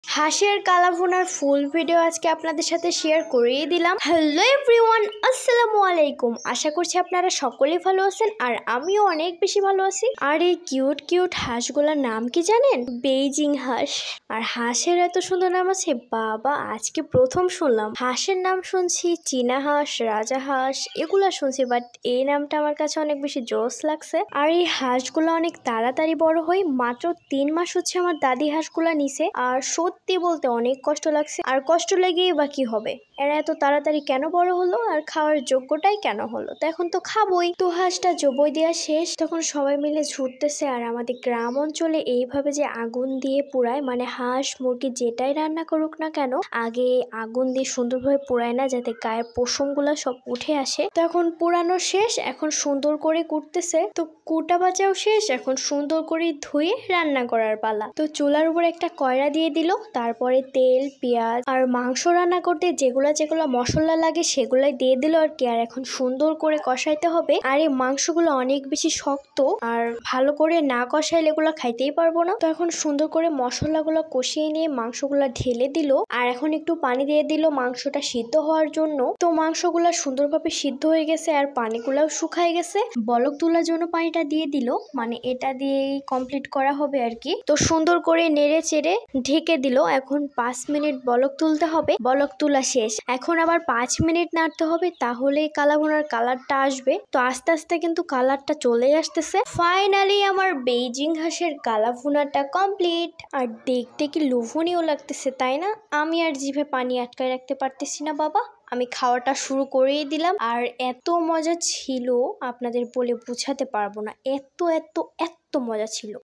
হাঁসের কালাভুনার full video আজকে আপনাদের সাথে শেয়ার করেই দিলাম। হ্যালো এভরিওয়ান, আসসালামু আলাইকুম। আশা করছি আপনারা সকলেই ভালো আছেন আর আমিও অনেক বেশি ভালো আছি। আর এই কিউট কিউট হাঁসগুলোর নাম কি জানেন? বেইজিং হাঁস। আর হাঁসের এত সুন্দর নাম আছে, বাবা আজকে প্রথম শুনলাম। হাঁসের নাম শুনছি চীনা হাঁস, রাজা হাঁস, এগুলা শুনছি, বাট এই নামটা আমার কাছে অনেক বেশি জোস লাগছে। আর এই হাঁসগুলো অনেক তাড়াতাড়ি বড় হয়, মাত্র 3 মাস হচ্ছে আমার দাদি হাঁসগুলা নিছে। আর সত্যি বলতে অনেক কষ্ট লাগছে, আর কষ্ট লেগেই বা কি হবে, এরা এত তাড়াতাড়ি কেন বড় হলো আর খাওয়ার যোগ্যটাই কেন হলো, তো এখন তো খাবোই। তো হাঁসটা জবই দেওয়া শেষ, তখন সবাই মিলে ছুটতেছে। আর আমাদের গ্রাম অঞ্চলে এইভাবে যে আগুন দিয়ে পুড়ায়, মানে হাঁস মুরগি যেটাই রান্না করুক না কেন, আগে আগুন দিয়ে সুন্দরভাবে পুড়ায় না, যাতে গায়ের পশমগুলা সব উঠে আসে। তখন পুরানো শেষ, এখন সুন্দর করে কুটতেছে। তো কুটা বাজাও শেষ, এখন সুন্দর করে ধুয়ে রান্না করার পালা। তো চুলার উপর একটা কয়রা দিয়ে দিল, তারপরে তেল পেঁয়াজ আর মাংস রান্না করতে যেগুলা মশলা লাগে সেগুলাই দিয়ে দিল আর কি। আর এখন সুন্দর করে কষাইতে হবে। আর এই মাংসগুলো অনেক বেশি শক্ত, আর ভালো করে না কষাইলে এগুলো খাইতেই পারবো না। তো এখন সুন্দর করে মশলাগুলো কষিয়ে নিয়ে মাংসগুলো ঢেলে দিল, আর এখন একটু পানি দিয়ে দিল মাংসটা সিদ্ধ হওয়ার জন্য। তো মাংসগুলো সুন্দরভাবে সিদ্ধ হয়ে গেছে আর পানিগুলাও শুকায় গেছে। বলক তোলার জন্য পানিটা দিয়ে দিল, মানে এটা দিয়েই কমপ্লিট করা হবে আর কি। তো সুন্দর করে নেড়ে চেড়ে ঢেকে দিল। এখন 5 মিনিট বলক তুলতে হবে। বলক তোলা শেষ, এখন আবার 5 মিনিট নাড়তে হবে, তাহলেই কালাভুনার কালারটা আসবে। তো আস্তে আস্তে কিন্তু কালারটা চলে আসতেছে। ফাইনালি আমার বেইজিং হাঁসের কালাভুনাটা কমপ্লিট। আর দেখতে কি লোভনীয় লাগতেছে, তাই না? আমি আর জিভে পানি আটকায় রাখতে পারতেছি না বাবা, আমি খাওয়াটা শুরু করেই দিলাম। আর এত মজা ছিল আপনাদের বলে বোঝাতে পারবো না, এত এত এত মজা ছিল।